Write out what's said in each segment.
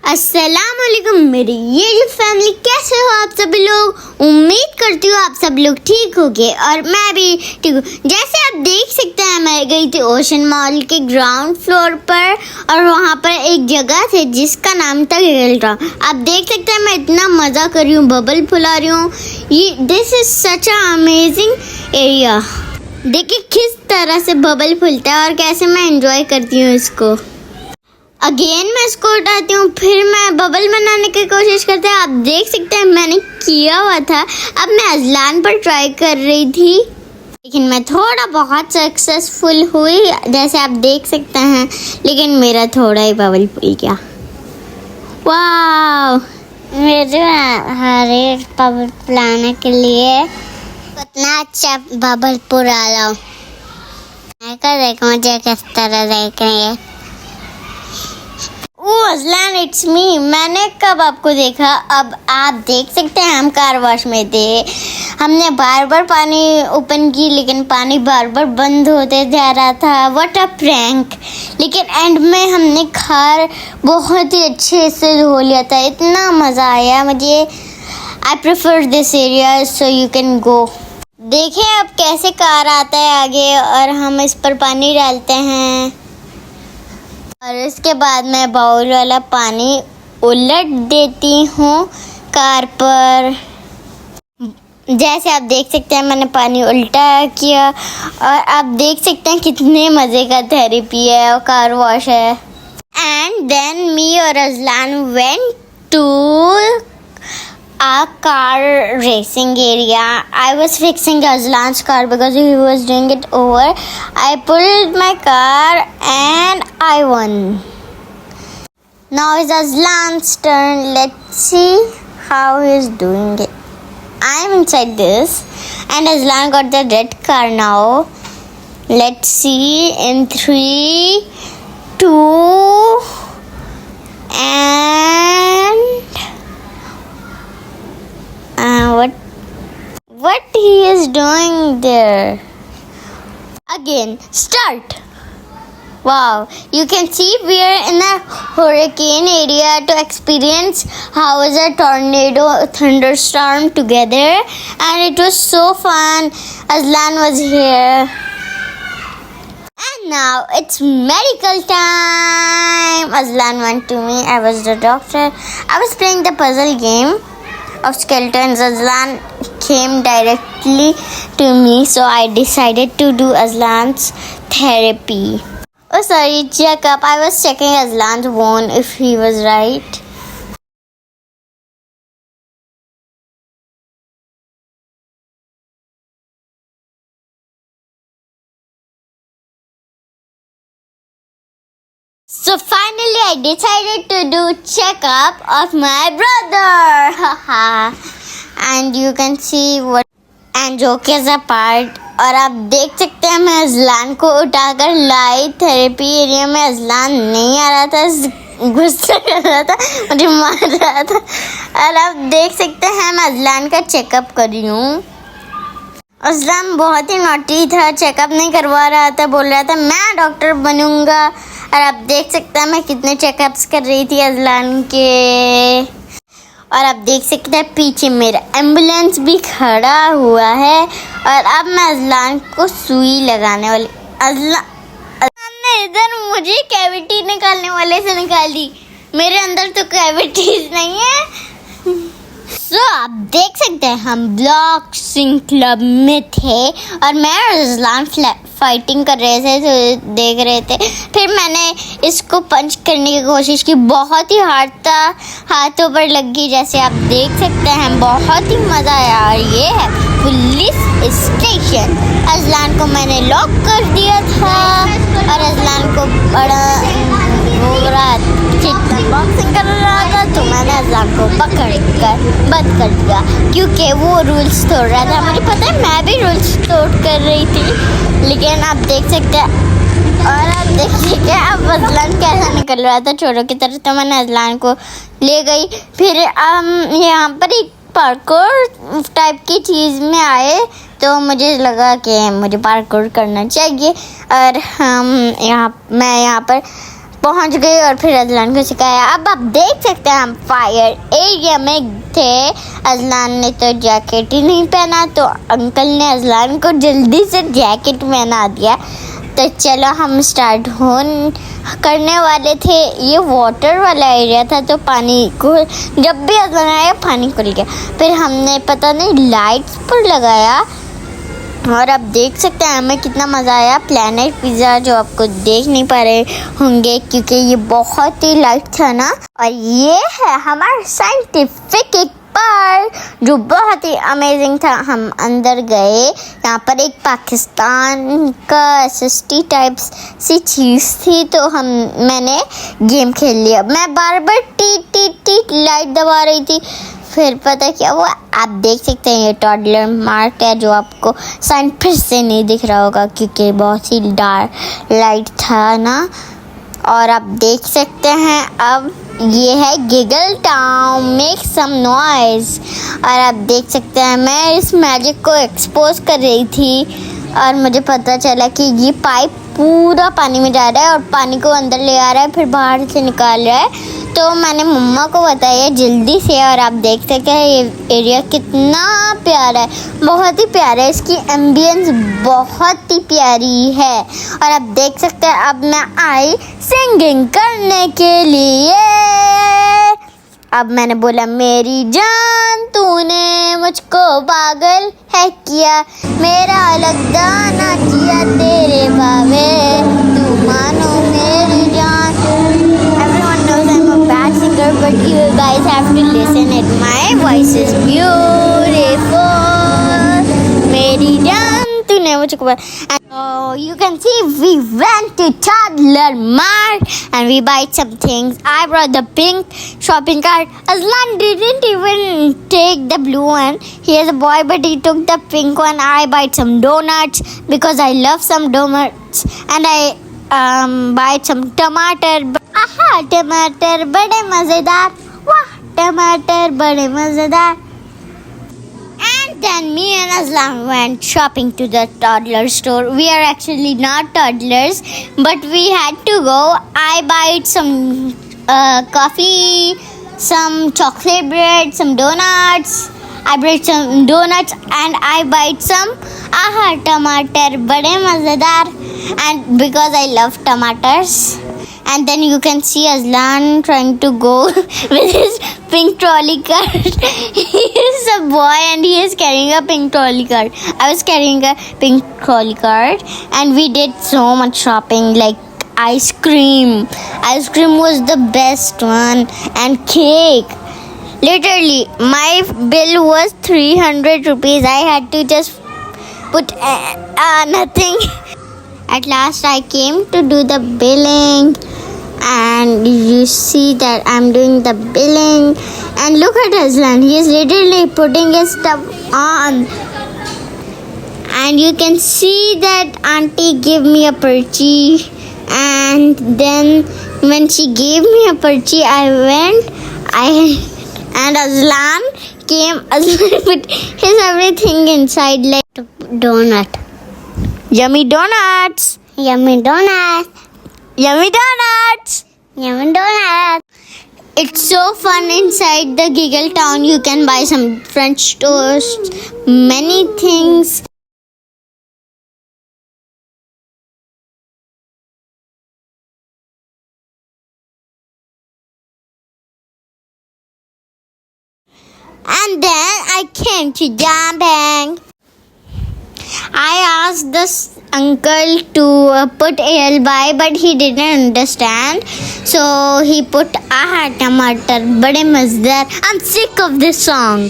अस्सलामुअलैकुम मेरी ये फैमिली, कैसे हो आप सभी लोग। उम्मीद करती हूँ आप सब लोग ठीक होंगे और मैं भी ठीक हूँ। जैसे आप देख सकते हैं, मैं गई थी ओशन मॉल के ग्राउंड फ्लोर पर और वहाँ पर एक जगह थी जिसका नाम था हिल्टन। आप देख सकते हैं मैं इतना मज़ा कर रही हूँ, बबल फुला रही हूँ। ये this is such a amazing area. देखिए किस तरह से बबल फूलता है और कैसे मैं एंजॉय करती हूँ इसको। अगेन मैं इसको उठाती हूँ, फिर मैं बबल बनाने की कोशिश करते हैं। आप देख सकते हैं मैंने किया हुआ था। अब मैं अजलान पर ट्राई कर रही थी, लेकिन मैं थोड़ा बहुत सक्सेसफुल हुई जैसे आप देख सकते हैं, लेकिन मेरा थोड़ा ही बबल फूल गया। वाह, मेरे हरे बबल फुलाने के लिए कितना अच्छा बबल फुला लो। मुझे किस तरह देख रही है। Azlan, it's me. मैंने कब आपको देखा। अब आप देख सकते हैं हम कार वॉश में थे। हमने बार बार पानी ओपन की, लेकिन पानी बार बार बंद होते जा रहा था। What a prank. लेकिन एंड में हमने कार बहुत ही अच्छे से धो लिया था। इतना मज़ा आया मुझे। I prefer this area, so you can go. देखिए अब कैसे कार आता है आगे और हम इस पर पानी डालते हैं और इसके बाद मैं बाउल वाला पानी उलट देती हूँ कार पर। जैसे आप देख सकते हैं मैंने पानी उल्टा किया और आप देख सकते हैं कितने मज़े का थेरेपी है और कार वॉश है। एंड देन मी और Ajlan went to a car racing area. I was fixing Azlan's car because he was doing it over. I pulled my car and I won. Now it's Azlan's turn. Let's see how he's doing it. I'm inside this and Azlan got the red car now. Let's see in 3, 2 and what he is doing there. Again, start. Wow, you can see we are in a hurricane area to experience how is a tornado thunderstorm together, and it was so fun. Azlan was here. And now it's medical time. Azlan went to me. I was the doctor. I was playing the puzzle game of skeletons. Azlan came directly to me, so I decided to do Azlan's therapy. Oh sorry, checkup. I was checking Azlan's bone if he was right. So finally I decided to do checkup of my brother. And you can see what and joke is apart. और आप देख सकते हैं मैं Azlan को उठाकर लाई therapy area में। Azlan नहीं आ रहा था, गुस्सा कर रहा था, मुझे मार रहा था। और आप देख सकते हैं मैं अजलान का चेकअप कर रही हूँ। अजलान बहुत ही नॉटी था, चेकअप नहीं करवा रहा था, बोल रहा था मैं डॉक्टर बनूंगा। और आप देख सकते हैं मैं कितने चेकअप्स कर रही थी अजलान के। और आप देख सकते हैं पीछे मेरा एम्बुलेंस भी खड़ा हुआ है और अब मैं अजलान को सुई लगाने वाली। अजलान ने इधर मुझे कैविटी निकालने वाले से निकाली। मेरे अंदर तो कैविटीज नहीं है। सो आप देख सकते हैं हम बॉक्सिंग क्लब में थे और मैं और अजलान फाइटिंग कर रहे थे, तो देख रहे थे। फिर मैंने इसको पंच करने की कोशिश की, बहुत ही हार्ड था, हाथों पर लग गई। जैसे आप देख सकते हैं बहुत ही मज़ा आया। और ये है पुलिस स्टेशन। अजलान को मैंने लॉक कर दिया था और अजलान को बड़ा बॉक्सिंग कर रहा था, तो मैंने अजलान को पकड़ कर बंद कर दिया क्योंकि वो रूल्स तोड़ रहा था। मुझे पता है मैं भी रूल्स तोड़ कर रही थी, लेकिन आप देख सकते हैं। और आप देखिए क्या अब अजलान कैसा निकल रहा था चोरों की तरह, तो मैंने अजलान को ले गई। फिर यहाँ पर एक पार्कोर टाइप की चीज़ में आए, तो मुझे लगा कि मुझे पार्कोर करना चाहिए। और मैं यहाँ पर पहुंच गए और फिर अजलान को सिखाया। अब आप देख सकते हैं हम फायर एरिया में थे। अजलान ने तो जैकेट ही नहीं पहना, तो अंकल ने अजलान को जल्दी से जैकेट पहना दिया। तो चलो हम स्टार्ट करने वाले थे। ये वाटर वाला एरिया था, तो पानी को जब भी अजलान आया पानी खुल गया। फिर हमने पता नहीं लाइट्स पर लगाया और आप देख सकते हैं हमें कितना मज़ा आया। प्लैनेट पिज़्ज़ा जो आपको देख नहीं पा रहे होंगे क्योंकि ये बहुत ही लाइट था ना। और ये है हमारा साइंटिफिक एक पार्क जो बहुत ही अमेजिंग था। हम अंदर गए, यहाँ पर एक पाकिस्तान का एसएसटी टाइप्स सी चीज़ थी, तो मैंने गेम खेल लिया। मैं बार बार टीट टीट टीट लाइट दबा रही थी। फिर पता क्या हुआ, आप देख सकते हैं ये टॉडलर मार्क है जो आपको साइन फिर से नहीं दिख रहा होगा क्योंकि बहुत ही डार्क लाइट था ना। और आप देख सकते हैं अब ये है giggle town, make some noise. और आप देख सकते हैं मैं इस मैजिक को एक्सपोज कर रही थी और मुझे पता चला कि ये पाइप पूरा पानी में जा रहा है और पानी को अंदर ले आ रहा है फिर बाहर से निकाल रहा है। तो मैंने मम्मा को बताया जल्दी से। और आप देख सकते हैं ये एरिया कितना प्यारा है, बहुत ही प्यारा है। इसकी एम्बियंस बहुत ही प्यारी है। और आप देख सकते हैं अब मैं आई सिंगिंग करने के लिए। अब मैंने बोला मेरी जान तूने मुझको पागल है किया, मेरा अलग दाना किया तेरे बावे, तू मानो मेरी जान। Everyone knows I'm a bad singer, but you guys have to listen it. My voice is beautiful. मेरी जान तूने मुझको and you can see we went to Toddler Mart and we bought some things. I brought the pink shopping cart. Aslan didn't even take the blue one. He is a boy, but he took the pink one. I bought some donuts because I love some donuts, and I bought some टमाटर। आहा टमाटर बड़े मज़ेदार, वाह टमाटर बड़े मज़ेदार। And then me and Aslam went shopping to the toddler store. We are actually not toddlers, but we had to go. I bought some coffee, some chocolate bread, some donuts. I bought some donuts and I bought some टमाटर बड़े मज़ेदार, and because I love tomatoes. And then you can see Aslan trying to go with his pink trolley cart. He is a boy and he is carrying a pink trolley cart. I was carrying a pink trolley cart and we did so much shopping, like ice cream. Ice cream was the best one, and cake. Literally, my bill was 300 rupees. I had to just put nothing. At last I came to do the billing, and you see that I'm doing the billing, and look at Aslan, he is literally putting his stuff on, and you can see that auntie gave me a purchase, and then when she gave me a purchase and Aslan came. Aslan put his everything inside like donut. Yummy donuts! Yummy donuts! Yummy donuts! Yummy donuts! It's so fun inside the Giggle Town. You can buy some French toast, many things. And then I came to Jam Bang. I asked this uncle to put AL by, but he didn't understand. So he put Aha Tamatar Bade Mazdar. I'm sick of this song.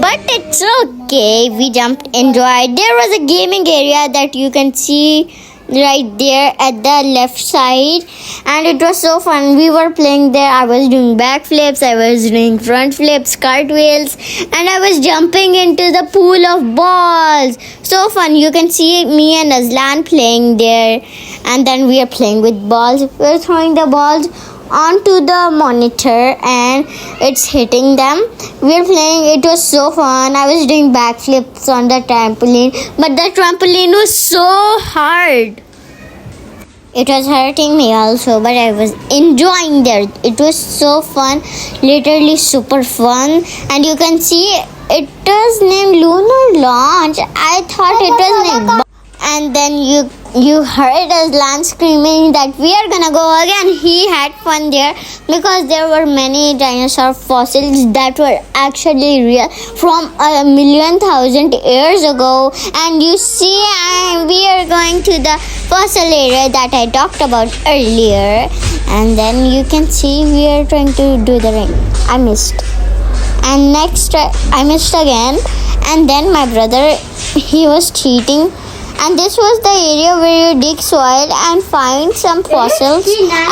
But it's okay. We jumped, enjoyed. There was a gaming area that you can see right there at the left side, and it was so fun. We were playing there. I was doing backflips, I was doing front flips, cartwheels, and I was jumping into the pool of balls. So fun. You can see me and Aslan playing there, and then we are playing with balls. We are throwing the balls onto the monitor and it's hitting them. We are playing. It was so fun. I was doing backflips on the trampoline, but the trampoline was so hard. It was hurting me also, but I was enjoying that. It was so fun, literally super fun. And you can see it was named Lunar Launch. I thought it was named. And then you heard Aslan screaming that we are gonna go again. He had fun there because there were many dinosaur fossils that were actually real from 1,000,000 years ago. And you see, we are going to the fossil area that I talked about earlier. And then you can see we are trying to do the ring. I missed. And next I missed again. And then my brother, he was cheating. And this was the area where you dig soil and find some fossils.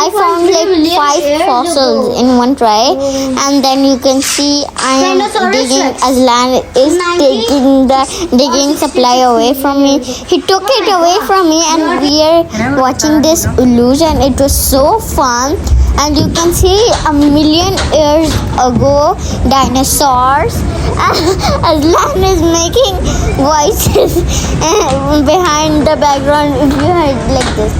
I found like 5 fossils in one try. And then you can see I am digging. Aslan is taking the digging supply away from me. He took it away from me and we are watching this illusion. It was so fun. And you can see 1,000,000 years ago dinosaurs. Aslan is making voices behind the background. If you heard like this,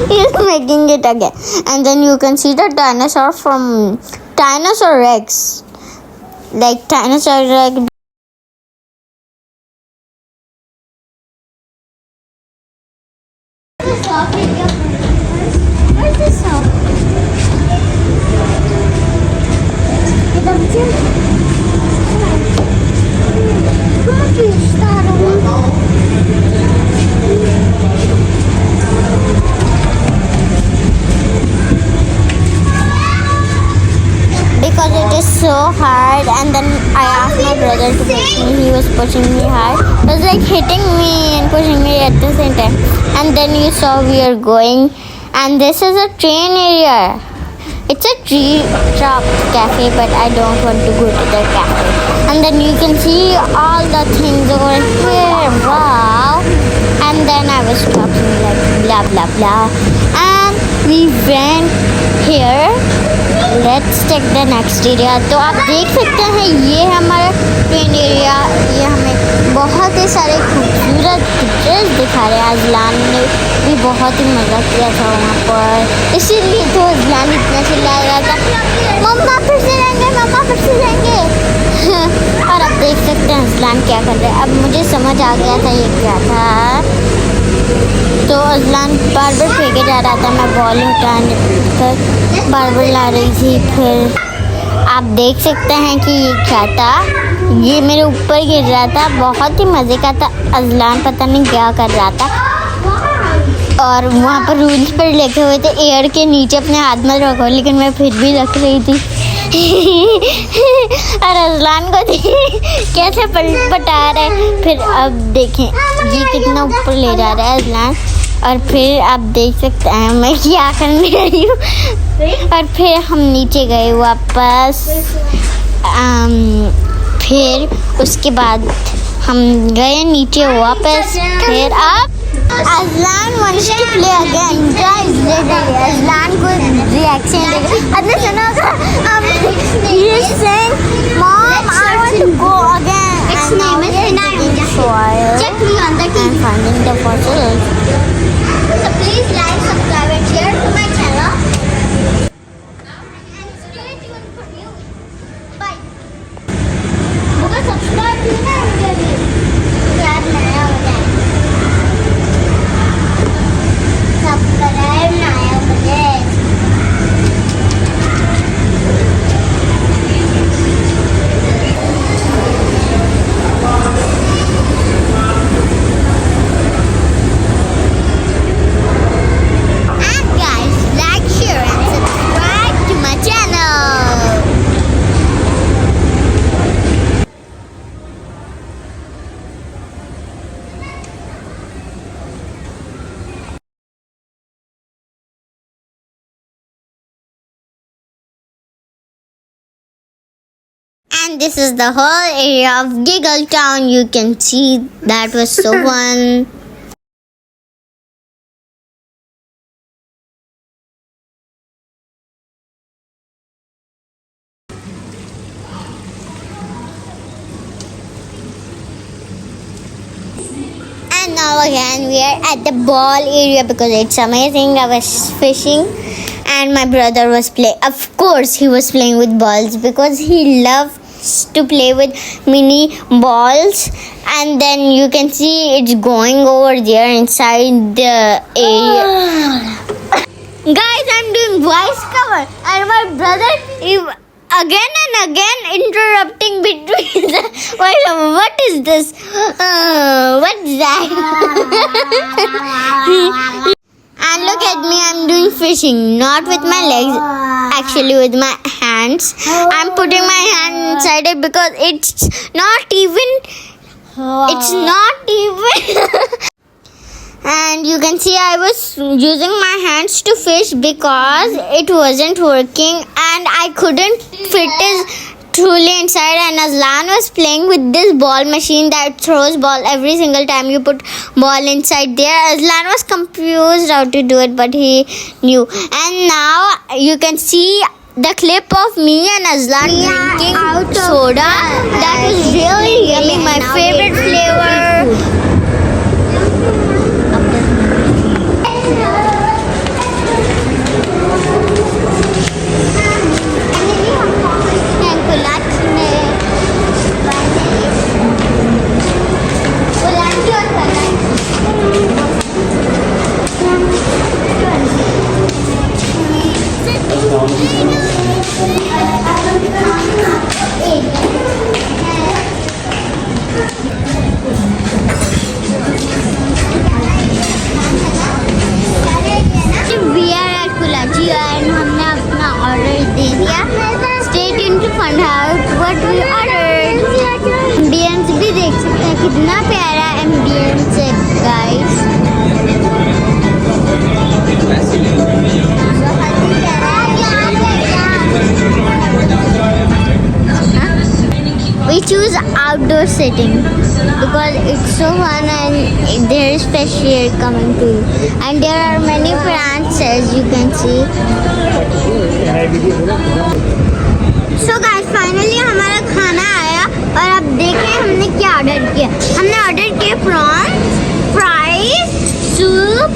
he's making it again. And then you can see the dinosaur from Dinosaur Rex, like Dinosaur Rex. Where's this soap? Because it is so hard, and then I asked my brother to push me. He was pushing me hard. It was like hitting me and pushing me at the same time. And then you saw we are going, and this is a train area. It's a tree top cafe, but I don't want to go to the cafe. And then you can see all the things over here. Wow. And then I was talking like blah blah blah. And we went here. Let's check the next area. तो आप देख सकते हैं ये हमारा train area. ये हमें बहुत ही सारे खूबसूरत पिक्चर्स दिखा रहे हैं. अजलान ने भी बहुत ही मज़ा किया था वहाँ पर, इसीलिए तो अजलान इतना चिल्ला रहा था, मम्मा फिर से रहेंगे, मम्मा फिर से रहेंगे. और आप देख सकते हैं अजलान क्या कर रहे हैं. अब मुझे समझ आ गया था ये क्या था. तो अजलान बार बार फेंके जा रहा था. मैं बॉल उठाने पर बार बार ला रही थी. फिर आप देख सकते हैं कि ये क्या था. ये मेरे ऊपर गिर रहा था. बहुत ही मज़े का था. अजलान पता नहीं क्या कर रहा था. और वहाँ पर रूल्स पर लिखे हुए थे एयर के नीचे अपने हाथ में रखो, लेकिन मैं फिर भी रख रही थी. और अजलान को कैसे पटा रहे. फिर अब देखें ये कितना ऊपर ले जा रहा है अजलान. और फिर आप देख सकते हैं मैं क्या करने रही हूँ. और फिर हम नीचे गए वापस. फिर उसके बाद हम गए नीचे वापस. फिर आप Azlan wants to play again. Guys, Azlan को रिएक्शन देगा. आपने सुना होगा he is saying, Mom, I want to go again. Its name is Hinayanja. Check me on the TV. And finding the fossils. So please like, subscribe and share to my channel. And stay tuned for news. Bye. मुझे subscribe करना है मुझे भी. याद नया हो जाए. Subscribe नया मुझे. And this is the whole area of Giggle Town. You can see that was so fun. And now again we are at the ball area because it's amazing. I was fishing and my brother was playing. Of course he was playing with balls because he loves to play with mini balls. And then you can see it's going over there inside the area. Guys, I'm doing voice cover and my brother is again and again interrupting between the voice cover. What is this? What's that? And look at me, I'm doing fishing, not with my legs, actually with my hands. I'm putting my hand inside it because it's not even. And you can see I was using my hands to fish because it wasn't working and I couldn't fit it truly inside. And Aslan was playing with this ball machine that throws ball every single time you put ball inside there. Aslan was confused how to do it, but he knew. And now you can see the clip of me and Aslan drinking soda. That was really yummy, my favorite flavor. कितना प्यारा ambience है guys. We choose outdoor sitting because it's so fun and there is fresh air coming to you. And there are many plants as you can see. So guys, finally हमारा खाना आया और अब देखें हमने क्या ऑर्डर किया. हमने ऑर्डर किया प्रॉन्स, फ्राइज, सूप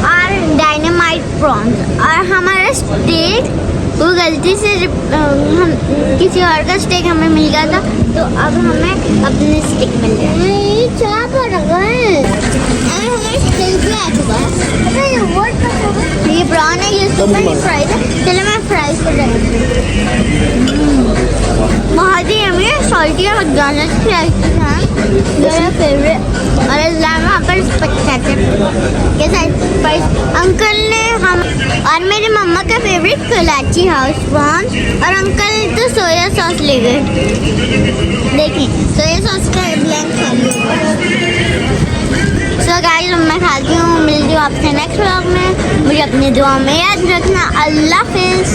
और डायनामाइट प्रॉन्स. और हमारा स्टेक वो गलती से हम किसी और का स्टेक हमें मिल गया था, तो अब हमें अपने स्टेक मिल गया. क्या पड़ रहा है? हमारा स्टेक भी आ चुका है. ये प्रॉन है, ये सूप है, ये फ्राइज है. चलो मैं फ्राइज को डालती हूँ. बहुत ही यम्मी है. सॉल्टी और मैकडॉनल्ड्स की आइसक्रीम है मेरा फेवरेट. और इस्लाम वहाँ पर स्पेक्टेटर के साथ स्पाइस. अंकल ने हम और मेरी मम्मा का फेवरेट कलाची हाउस प्रॉन. और अंकल तो सोया सॉस ले गए. देखिए सोया सॉस का ब्लैंक खा लिया. सो गाइस मैं खाती हूँ. मिलती हूँ आपसे नेक्स्ट व्लॉग में. मुझे अपनी दुआ में याद रखना. अल्लाह हाफिज़.